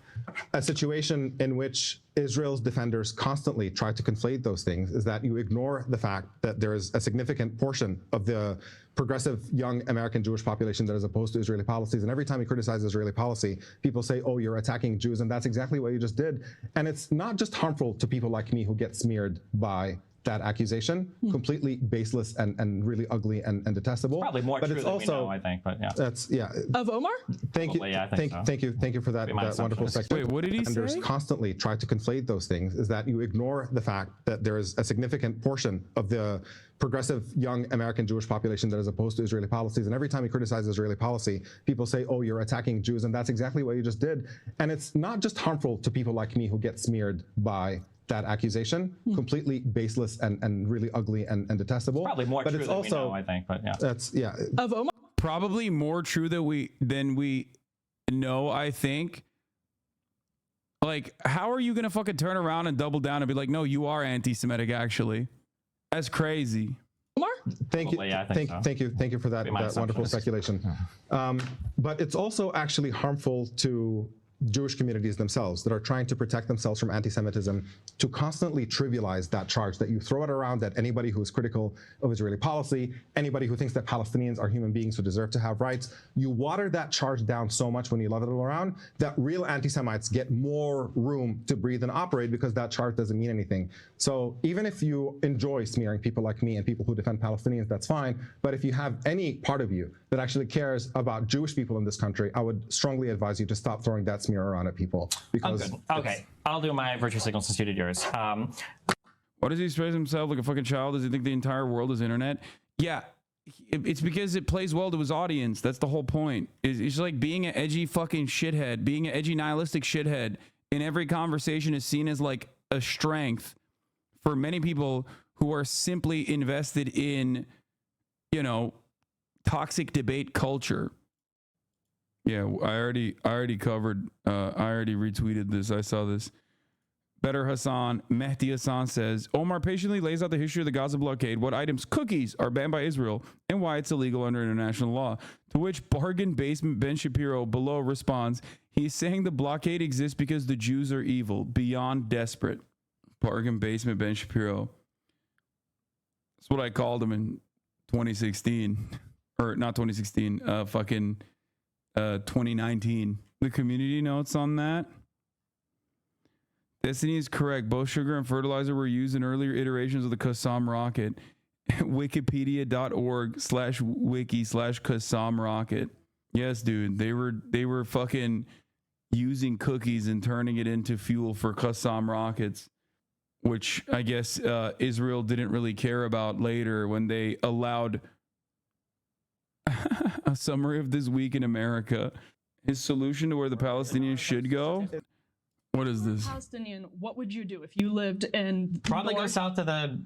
Speaker 3: a situation in which Israel's defenders constantly try to conflate those things, is that you ignore the fact that there is a significant portion of the progressive young American Jewish population that is opposed to Israeli policies. And every time you criticize Israeli policy, people say, oh, you're attacking Jews. And that's exactly what you just did. And it's not just harmful to people like me who get smeared by that accusation, completely baseless and really ugly and detestable.
Speaker 2: Probably more
Speaker 3: but
Speaker 2: true
Speaker 3: it's
Speaker 2: than
Speaker 3: also,
Speaker 2: we know, I think, but yeah.
Speaker 3: That's, yeah.
Speaker 5: Of Omar?
Speaker 3: Thank you.
Speaker 2: Probably, yeah, I think so.
Speaker 3: Thank you for that wonderful section.
Speaker 1: Wait, what did he
Speaker 3: Defenders
Speaker 1: say?
Speaker 3: constantly try to conflate those things, is that you ignore the fact that there is a significant portion of the progressive young American Jewish population that is opposed to Israeli policies. And every time you criticize Israeli policy, people say, oh, you're attacking Jews. And that's exactly what you just did. And it's not just harmful to people like me who get smeared by that accusation, completely baseless and really ugly and detestable.
Speaker 2: Probably more
Speaker 3: but
Speaker 2: true
Speaker 3: it's
Speaker 2: than
Speaker 3: also,
Speaker 2: we know, I think, but yeah.
Speaker 3: That's, yeah.
Speaker 5: Of Omar?
Speaker 1: probably more true than we know, I think. Like, how are you gonna fucking turn around and double down and be like, no, you are anti-Semitic, actually? That's crazy.
Speaker 5: Omar?
Speaker 3: Thank you.
Speaker 2: Probably, yeah, I think so.
Speaker 3: Thank you for that wonderful speculation. But it's also actually harmful to Jewish communities themselves that are trying to protect themselves from anti-Semitism, to constantly trivialize that charge, that you throw it around at anybody who is critical of Israeli policy, anybody who thinks that Palestinians are human beings who deserve to have rights. You water that charge down so much when you let it around that real anti-Semites get more room to breathe and operate, because that charge doesn't mean anything. So even if you enjoy smearing people like me and people who defend Palestinians, that's fine. But if you have any part of you that actually cares about Jewish people in this country, I would strongly advise you to stop throwing that smear around at people. Because
Speaker 2: Okay, I'll do my virtue signal since you did yours.
Speaker 1: What does he express himself like a fucking child? Does he think the entire world is internet? Yeah, it's because it plays well to his audience. That's the whole point. It's like being an edgy fucking shithead, being an edgy nihilistic shithead in every conversation is seen as like a strength for many people who are simply invested in, you know, toxic debate culture. Yeah, I already covered, I already retweeted this. I saw this. Better Hassan, Mehdi Hassan says, Omar patiently lays out the history of the Gaza blockade, what items, cookies, are banned by Israel, and why it's illegal under international law. To which bargain basement Ben Shapiro below responds, he's saying the blockade exists because the Jews are evil, beyond desperate. Bargain basement Ben Shapiro. That's what I called him in 2016. Or not 2016, 2019. The community notes on that. Destiny is correct. Both sugar and fertilizer were used in earlier iterations of the Qassam rocket. Wikipedia.org/wiki/Qassam rocket. Yes, dude. They were fucking using cookies and turning it into fuel for Qassam rockets, which I guess Israel didn't really care about later when they allowed a summary of this week in America. His solution to where the Palestinians should go. What is this?
Speaker 5: Palestinian, what would you do if you lived in
Speaker 2: Probably go
Speaker 5: North?
Speaker 2: south to the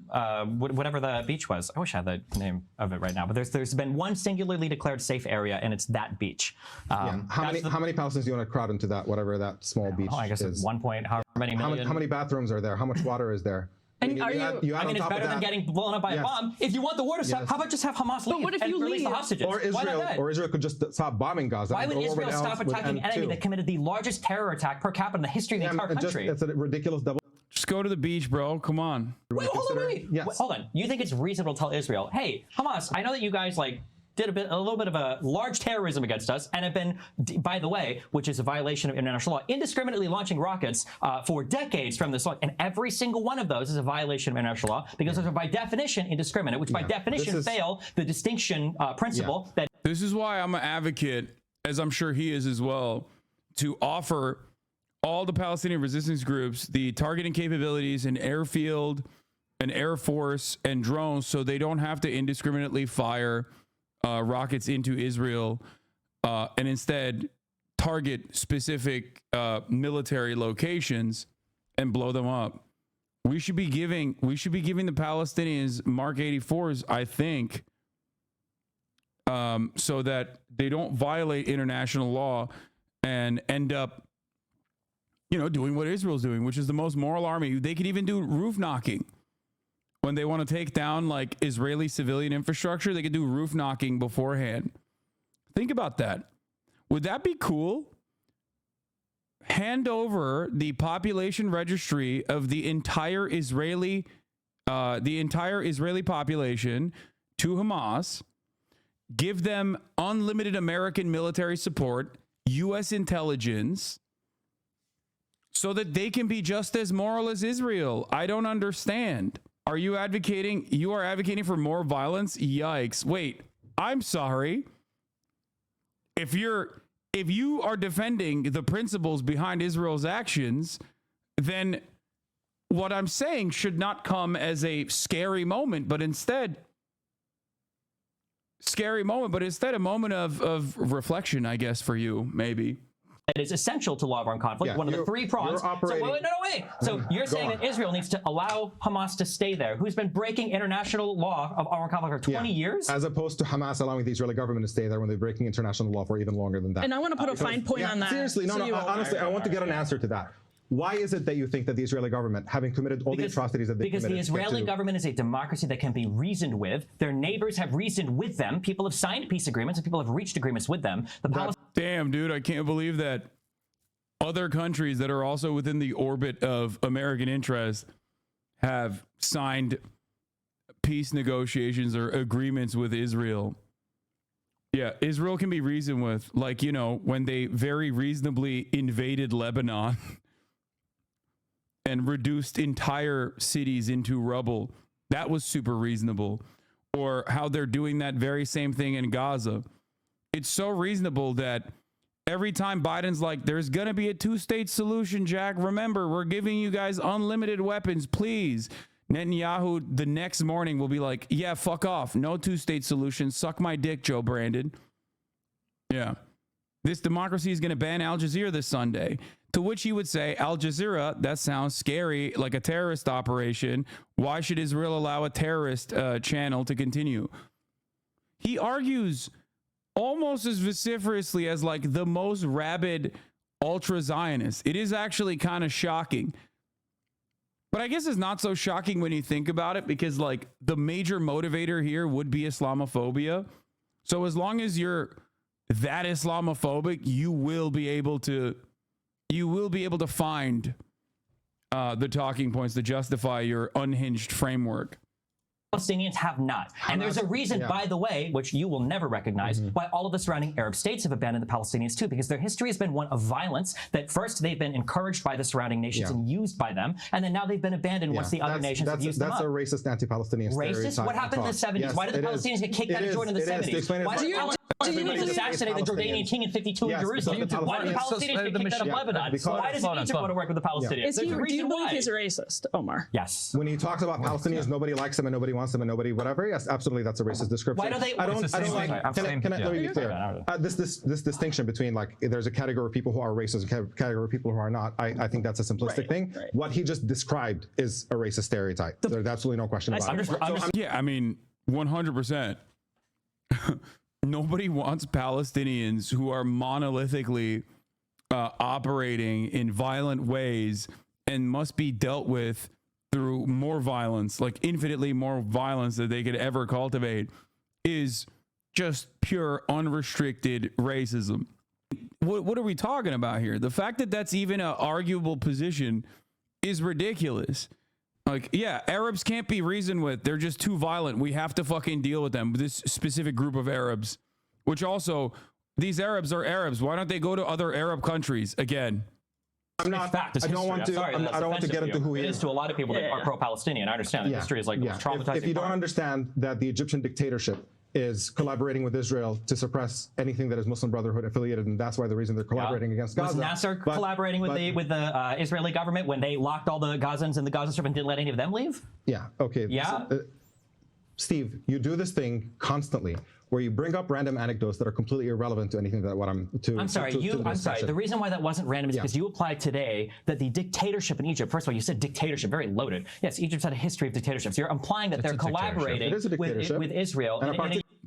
Speaker 2: whatever the beach was. I wish I had the name of it right now. But there's been one singularly declared safe area, and it's that beach.
Speaker 3: How many Palestinians do you want to crowd into that, whatever that small beach
Speaker 2: I guess
Speaker 3: is?
Speaker 2: it's 1 point, however many million.
Speaker 3: How many bathrooms are there? How much water is there?
Speaker 5: And
Speaker 3: I mean,
Speaker 5: are
Speaker 3: you add
Speaker 2: I mean,
Speaker 3: on
Speaker 2: it's
Speaker 3: top of
Speaker 2: better than
Speaker 3: that-
Speaker 2: getting blown up by a bomb. If you want the war to stop, how about just have Hamas leave
Speaker 5: what if
Speaker 2: and
Speaker 5: you
Speaker 2: release the
Speaker 5: leave?
Speaker 2: hostages?
Speaker 3: Or
Speaker 2: Why not that?
Speaker 3: Israel could just stop bombing Gaza.
Speaker 2: Why
Speaker 3: and
Speaker 2: would
Speaker 3: go over
Speaker 2: Israel
Speaker 3: to
Speaker 2: stop
Speaker 3: else with
Speaker 2: attacking an enemy
Speaker 3: M2?
Speaker 2: that committed the largest terror attack per capita in the history of the entire country?
Speaker 3: It's a ridiculous double.
Speaker 1: Just go to the beach, bro. Come on.
Speaker 2: Wait, hold on, wait.
Speaker 3: Yes.
Speaker 2: Wait, hold on. You think it's reasonable to tell Israel, hey, Hamas, I know that you guys did a little bit of a large terrorism against us, and have been, by the way, which is a violation of international law, indiscriminately launching rockets for decades from this law, and every single one of those is a violation of international law because those are by definition indiscriminate, which by definition fail the distinction principle that.
Speaker 1: This is why I'm an advocate, as I'm sure he is as well, to offer all the Palestinian resistance groups the targeting capabilities in airfield and air force and drones, so they don't have to indiscriminately fire rockets into Israel, and instead target specific military locations and blow them up. We should be giving the Palestinians Mark 84s, I think, so that they don't violate international law and end up doing what Israel's doing, which is the most moral army. They could even do roof knocking. When they want to take down like Israeli civilian infrastructure, they could do roof knocking beforehand. Think about that. Would that be cool? Hand over the population registry of the entire Israeli population to Hamas, give them unlimited American military support, U.S. intelligence, so that they can be just as moral as Israel. I don't understand. Are you advocating? You are advocating for more violence? Yikes. Wait, I'm sorry. If you are defending the principles behind Israel's actions, then what I'm saying should not come as a scary moment, but instead a moment of reflection, I guess, for you, maybe.
Speaker 2: It is essential to law of armed conflict. One of the three prongs. Wait. So you're saying that Israel needs to allow Hamas to stay there, who's been breaking international law of armed conflict for 20 years?
Speaker 3: As opposed to Hamas allowing the Israeli government to stay there when they're breaking international law for even longer than that.
Speaker 5: And I want to put a fine point on that.
Speaker 3: Seriously, honestly, I want to get an answer to that. Why is it that you think that the Israeli government, having committed all the atrocities that they committed...
Speaker 2: Because the Israeli government is a democracy that can be reasoned with. Their neighbors have reasoned with them. People have signed peace agreements and people have reached agreements with them.
Speaker 1: Damn, dude, I can't believe that other countries that are also within the orbit of American interest have signed peace negotiations or agreements with Israel. Yeah, Israel can be reasoned with, like, when they very reasonably invaded Lebanon and reduced entire cities into rubble. That was super reasonable. Or how they're doing that very same thing in Gaza. It's so reasonable that every time Biden's like, there's going to be a two-state solution, Jack. Remember, we're giving you guys unlimited weapons, please. Netanyahu the next morning will be like, yeah, fuck off. No two-state solution. Suck my dick, Joe Brandon. Yeah. This democracy is going to ban Al Jazeera this Sunday. To which he would say, Al Jazeera, that sounds scary, like a terrorist operation. Why should Israel allow a terrorist channel to continue? He argues almost as vociferously as like the most rabid ultra-Zionist. It is actually kind of shocking. But I guess it's not so shocking when you think about it, because like the major motivator here would be Islamophobia. So as long as you're that Islamophobic, you will be able to find the talking points to justify your unhinged framework.
Speaker 2: Palestinians have not. And there's a reason, by the way, which you will never recognize, why all of the surrounding Arab states have abandoned the Palestinians too, because their history has been one of violence, that first they've been encouraged by the surrounding nations and used by them, and then now they've been abandoned once the other nations have used them up.
Speaker 3: That's a racist anti-Palestinian stereotype.
Speaker 2: Racist? What happened in the 70s? Yes, why did the Palestinians get kicked out of Jordan in the 70s? Why did Palestinians assassinate the Jordanian king in 52 in Jerusalem? Why did the Palestinians get kicked out of Lebanon? Why does Egypt want to work with the Palestinians?
Speaker 5: Do you believe he's a racist, Omar?
Speaker 2: Yes.
Speaker 3: When he talks about Palestinians, nobody likes them and nobody wants them and nobody whatever. Yes, absolutely, that's a racist description.
Speaker 2: Why do they?
Speaker 3: Let me be clear. This distinction between like there's a category of people who are racist and a category of people who are not. I think that's a simplistic thing. Right. What he just described is a racist stereotype. There's absolutely no question about it.
Speaker 1: Yeah, I mean, 100%. Nobody wants Palestinians who are monolithically operating in violent ways and must be dealt with through more violence, like infinitely more violence that they could ever cultivate, is just pure unrestricted racism. What are we talking about here? The fact that that's even an arguable position is ridiculous. Like, yeah, Arabs can't be reasoned with. They're just too violent. We have to fucking deal with them. This specific group of Arabs, which also, these Arabs are Arabs. Why don't they go to other Arab countries again?
Speaker 3: I don't want to get into who he is.
Speaker 2: It is to a lot of people that are pro-Palestinian. I understand that history is like traumatizing.
Speaker 3: If you don't understand that the Egyptian dictatorship is collaborating with Israel to suppress anything that is Muslim Brotherhood affiliated, and that's why the reason they're collaborating against Gaza.
Speaker 2: Was Nasser collaborating with the Israeli government when they locked all the Gazans in the Gaza Strip and didn't let any of them leave?
Speaker 3: Yeah. Okay.
Speaker 2: Yeah.
Speaker 3: Steve, you do this thing constantly, where you bring up random anecdotes that are completely irrelevant to anything that
Speaker 2: I'm sorry. The reason why that wasn't random is because you applied today that the dictatorship in Egypt. First of all, you said dictatorship, very loaded. Yes, Egypt's had a history of dictatorships. You're implying that they're collaborating with Israel.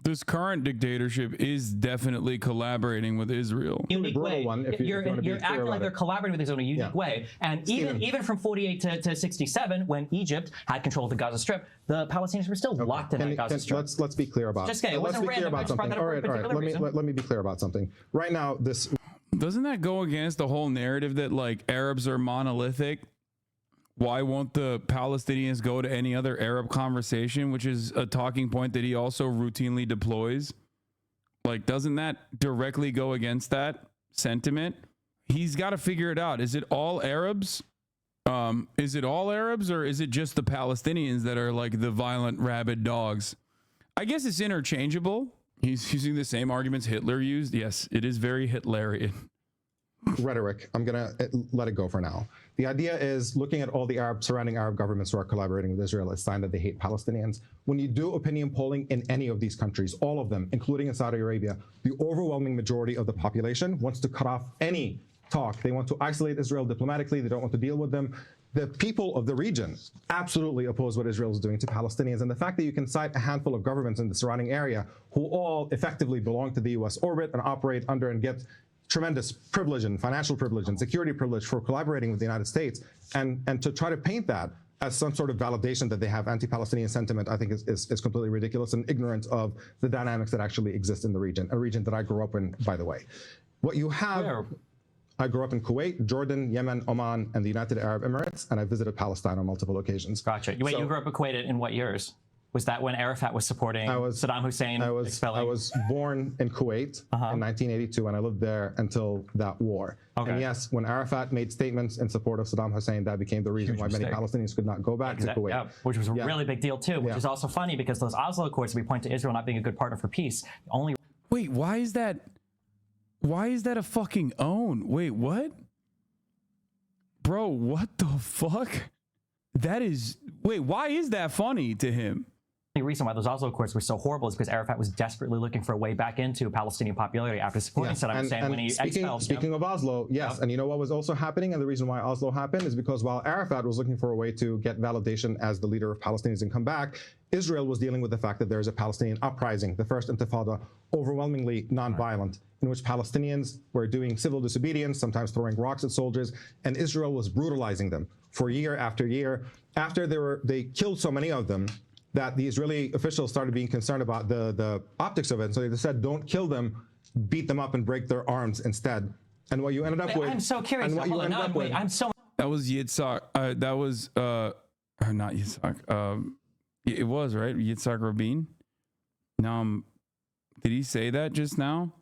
Speaker 1: This current dictatorship is definitely collaborating with Israel.
Speaker 2: Unique way. You're acting like they're collaborating with Israel in a unique way. And even from 48 to 67, when Egypt had control of the Gaza Strip, the Palestinians were still locked in the Gaza Strip.
Speaker 3: Let's be clear about
Speaker 2: it wasn't random.
Speaker 3: All right. Let me be clear about something. Right now, this
Speaker 1: doesn't that go against the whole narrative that like Arabs are monolithic? Why won't the Palestinians go to any other Arab conversation, which is a talking point that he also routinely deploys? Like, doesn't that directly go against that sentiment? He's got to figure it out. Is it all Arabs? Is it all Arabs, or is it just the Palestinians that are like the violent, rabid dogs? I guess it's interchangeable. He's using the same arguments Hitler used. Yes, it is very Hitlerian.
Speaker 3: Rhetoric. I'm going to let it go for now. The idea is looking at all the surrounding Arab governments who are collaborating with Israel is a sign that they hate Palestinians. When you do opinion polling in any of these countries, all of them, including in Saudi Arabia, the overwhelming majority of the population wants to cut off any talk. They want to isolate Israel diplomatically. They don't want to deal with them. The people of the region absolutely oppose what Israel is doing to Palestinians. And the fact that you can cite a handful of governments in the surrounding area who all effectively belong to the US orbit and operate under and get tremendous privilege and financial privilege and security privilege for collaborating with the United States, and to try to paint that as some sort of validation that they have anti-Palestinian sentiment, I think is completely ridiculous and ignorant of the dynamics that actually exist in the region, a region that I grew up in, by the way. What you have, I grew up in Kuwait, Jordan, Yemen, Oman, and the United Arab Emirates, and I visited Palestine on multiple occasions.
Speaker 2: Gotcha. Wait, you grew up in Kuwait in what years? Was that when Arafat was supporting Saddam Hussein expelling?
Speaker 3: I was born in Kuwait in 1982, and I lived there until that war. Okay. And yes, when Arafat made statements in support of Saddam Hussein, that became the reason why many Palestinians could not go back to Kuwait.
Speaker 2: Yeah, which was a really big deal too, which is also funny because those Oslo Accords, we point to Israel not being a good partner for peace.
Speaker 1: Wait, why is that a fucking own? Wait, what? Bro, what the fuck? Why is that funny to him?
Speaker 2: The reason why those Oslo Accords were so horrible is because Arafat was desperately looking for a way back into Palestinian popularity after supporting Saddam Hussein when he expelled.
Speaker 3: Speaking of Oslo, yes, and you know what was also happening, and the reason why Oslo happened is because while Arafat was looking for a way to get validation as the leader of Palestinians and come back, Israel was dealing with the fact that there is a Palestinian uprising, the first Intifada, overwhelmingly non-violent, in which Palestinians were doing civil disobedience, sometimes throwing rocks at soldiers, and Israel was brutalizing them for year after year. After they killed so many of them, that the Israeli officials started being concerned about the optics of it. And so they said, don't kill them, beat them up and break their arms instead. And what you ended up with...
Speaker 2: I'm so curious.
Speaker 1: That was Yitzhak. That was... not Yitzhak. It was, right? Yitzhak Rabin? Did he say that just now?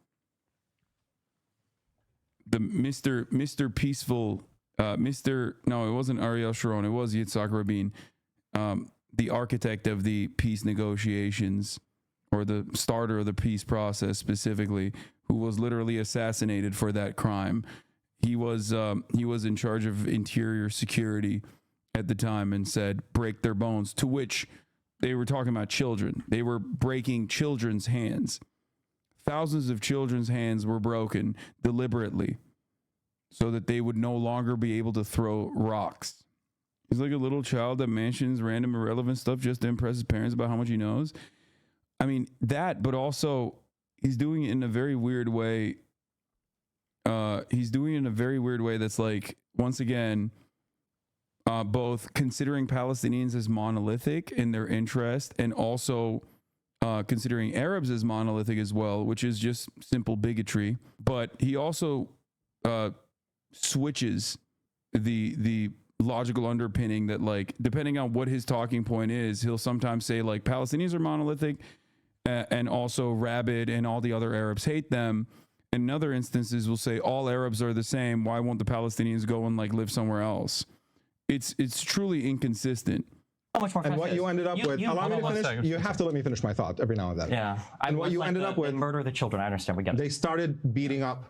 Speaker 1: The Mr. Peaceful... No, it wasn't Ariel Sharon. It was Yitzhak Rabin. The architect of the peace negotiations, or the starter of the peace process specifically, who was literally assassinated for that crime. He was in charge of interior security at the time and said, break their bones, to which they were talking about children. They were breaking children's hands. Thousands of children's hands were broken deliberately so that they would no longer be able to throw rocks. He's like a little child that mentions random irrelevant stuff just to impress his parents about how much he knows. I mean, that, but also he's doing it in a very weird way. He's doing it in a very weird way that's like, once again, both considering Palestinians as monolithic in their interest and also considering Arabs as monolithic as well, which is just simple bigotry. But he also switches the logical underpinning that, like, depending on what his talking point is, he'll sometimes say like Palestinians are monolithic and also rabid and all the other Arabs hate them. In other instances, we'll say all Arabs are the same. Why won't the Palestinians go and like live somewhere else? It's truly inconsistent.
Speaker 2: How much more
Speaker 3: and what you ended up with, allow me to finish. You have to let me finish my thought every now and then.
Speaker 2: Yeah.
Speaker 3: And what you ended up with,
Speaker 2: murder the children. I understand. We get it.
Speaker 3: They started beating up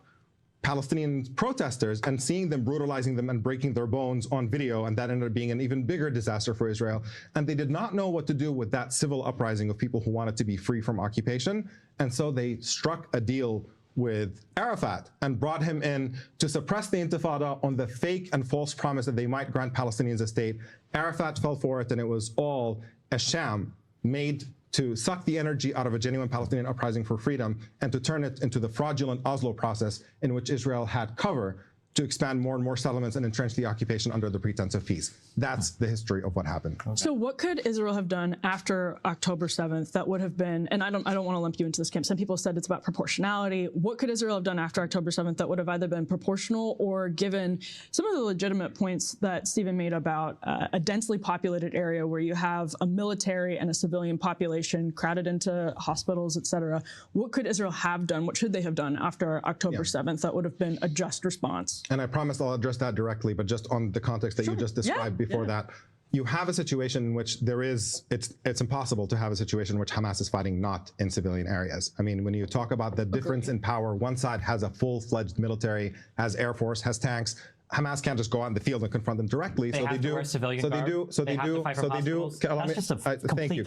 Speaker 3: Palestinian protesters and seeing them brutalizing them and breaking their bones on video, and that ended up being an even bigger disaster for Israel. And they did not know what to do with that civil uprising of people who wanted to be free from occupation. And so they struck a deal with Arafat and brought him in to suppress the Intifada on the fake and false promise that they might grant Palestinians a state. Arafat fell for it, and it was all a sham made to suck the energy out of a genuine Palestinian uprising for freedom and to turn it into the fraudulent Oslo process in which Israel had cover to expand more and more settlements and entrench the occupation under the pretense of peace. That's the history of what happened.
Speaker 5: So what could Israel have done after October 7th that would have been, and I don't want to lump you into this camp, some people said it's about proportionality. What could Israel have done after October 7th that would have either been proportional or given some of the legitimate points that Stephen made about a densely populated area where you have a military and a civilian population crowded into hospitals, et cetera? What could Israel have done? What should they have done after October 7th that would have been a just response?
Speaker 3: And I promise I'll address that directly, but just on the context that you just described before that, you have a situation in which it's impossible to have a situation in which Hamas is fighting not in civilian areas. I mean, when you talk about the difference in power, one side has a full-fledged military, has air force, has tanks. Hamas can't just go out in the field and confront them directly.
Speaker 2: They have to wear civilian garb. They have to fight from hospitals. That's just a
Speaker 3: thank you.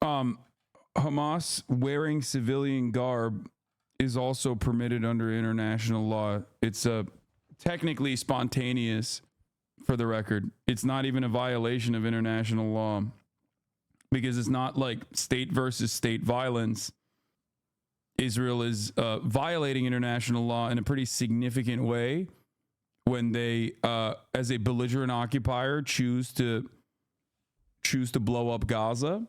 Speaker 1: Hamas wearing civilian garb is also permitted under international law. It's technically spontaneous, for the record. It's not even a violation of international law because it's not like state versus state violence. Israel is violating international law in a pretty significant way when they, as a belligerent occupier, choose to blow up Gaza,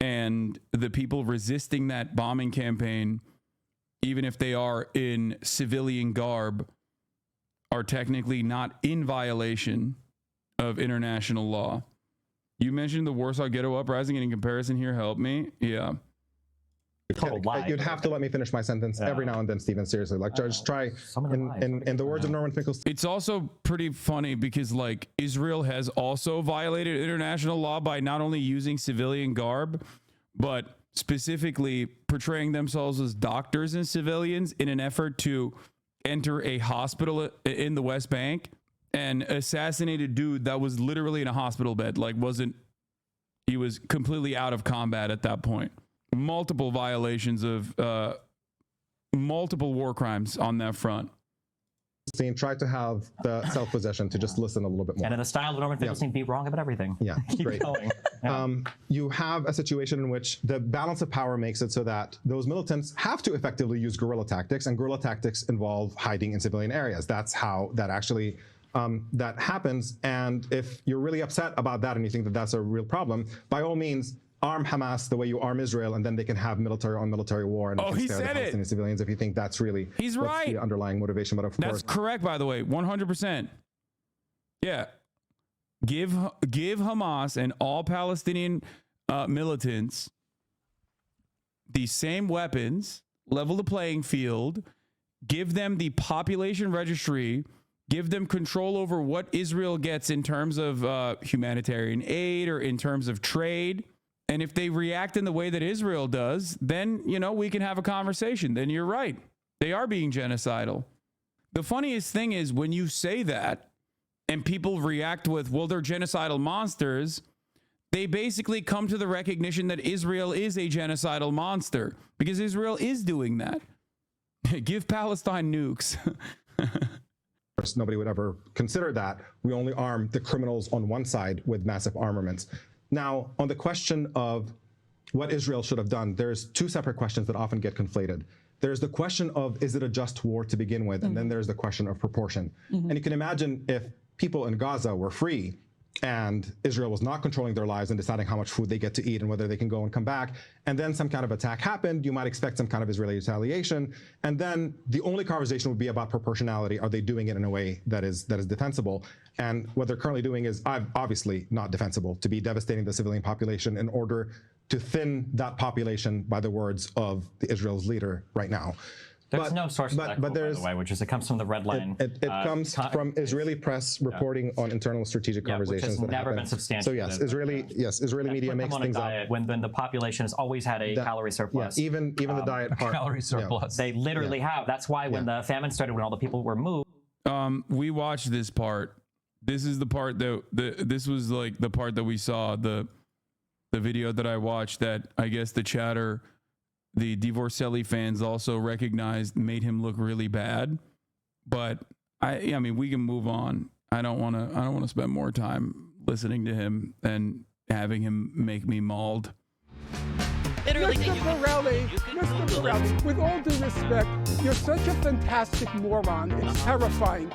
Speaker 1: and the people resisting that bombing campaign, even if they are in civilian garb, are technically not in violation of international law. You mentioned the Warsaw Ghetto Uprising, and in comparison here, help me. Yeah.
Speaker 3: You'd have to let me finish my sentence every now and then, Stephen. Seriously, like just try. In the words of Norman Finkelstein,
Speaker 1: it's also pretty funny because like Israel has also violated international law by not only using civilian garb, but specifically portraying themselves as doctors and civilians in an effort to enter a hospital in the West Bank and assassinate a dude that was literally in a hospital bed. He was completely out of combat at that point. Multiple violations of multiple war crimes on that front.
Speaker 3: Try to have the self-possession to just listen a little bit more.
Speaker 2: And in the style of Norman Finkelstein, be wrong about everything.
Speaker 3: Yeah, great.
Speaker 2: Going.
Speaker 3: You have a situation in which the balance of power makes it so that those militants have to effectively use guerrilla tactics, and guerrilla tactics involve hiding in civilian areas. That's how that actually that happens. And if you're really upset about that and you think that that's a real problem, by all means, arm Hamas the way you arm Israel, and then they can have military on military war and
Speaker 1: he
Speaker 3: spare the
Speaker 1: said
Speaker 3: Palestinian civilians if you think that's really
Speaker 1: He's right.
Speaker 3: the underlying motivation. But of
Speaker 1: That's
Speaker 3: course,
Speaker 1: correct, by the way, 100%. Yeah. Give Hamas and all Palestinian militants the same weapons, level the playing field, give them the population registry, give them control over what Israel gets in terms of humanitarian aid or in terms of trade. And if they react in the way that Israel does, then, we can have a conversation. Then you're right. They are being genocidal. The funniest thing is when you say that and people react with, well, they're genocidal monsters, they basically come to the recognition that Israel is a genocidal monster because Israel is doing that. Give Palestine nukes.
Speaker 3: Nobody would ever consider that. We only arm the criminals on one side with massive armaments. Now, on the question of what Israel should have done, there's two separate questions that often get conflated. There's the question of, is it a just war to begin with? And then there's the question of proportion. And you can imagine if people in Gaza were free and Israel was not controlling their lives and deciding how much food they get to eat and whether they can go and come back, and then some kind of attack happened, you might expect some kind of Israeli retaliation. And then the only conversation would be about proportionality. Are they doing it in a way that is defensible? And what they're currently doing is obviously not defensible, to be devastating the civilian population in order to thin that population, by the words of Israel's leader right now.
Speaker 2: There's no source of that quote, by the way, which is it comes from the red line.
Speaker 3: It comes from Israeli press reporting on internal strategic conversations
Speaker 2: which has
Speaker 3: that
Speaker 2: never
Speaker 3: happen.
Speaker 2: been substantiated.
Speaker 3: So Israeli media makes things up.
Speaker 2: When the population has always had a calorie surplus.
Speaker 3: Yeah, even the diet part.
Speaker 4: Calorie surplus.
Speaker 2: They literally have. That's why when the famine started, when all the people were moved.
Speaker 1: We watched this part. This is the part that this was like the part that we saw, the video that I watched that I guess the chatter, the Divorcelli fans also recognized made him look really bad. But I mean, we can move on. I don't want to spend more time listening to him and having him make me mauled.
Speaker 6: literally think
Speaker 7: Mr. Borelli, with all due respect, you're such a fantastic moron. It's terrifying.